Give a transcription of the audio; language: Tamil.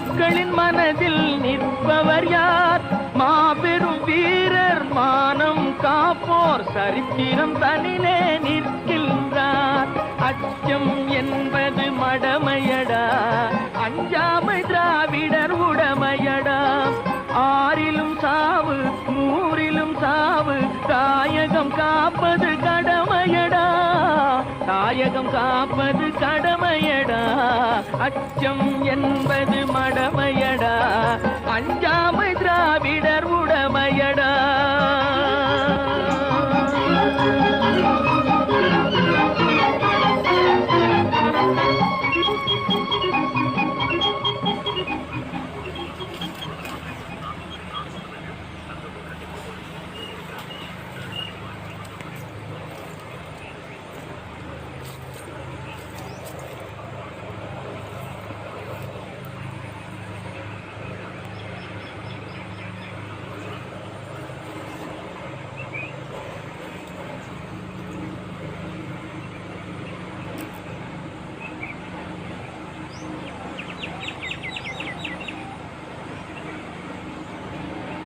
மக்களின் மனதில் நிற்பவர் யார்? மாபெரும் வீரர் மானம் காப்போர் சரித்திரம் தனிலே நிற்கின்றார். அச்சம் என்பது மடமையடா, அஞ்சாமை திராவிடர் உடமையடா. ஆறிலும் சாவு நூறிலும் சாவு, தாயகம் காப்பது கடமையடா, தாயகம் காப்பது கடமையடா. அச்சம் என்பது மடமையடா, அஞ்சாமை திராவிடர் உடமையடா.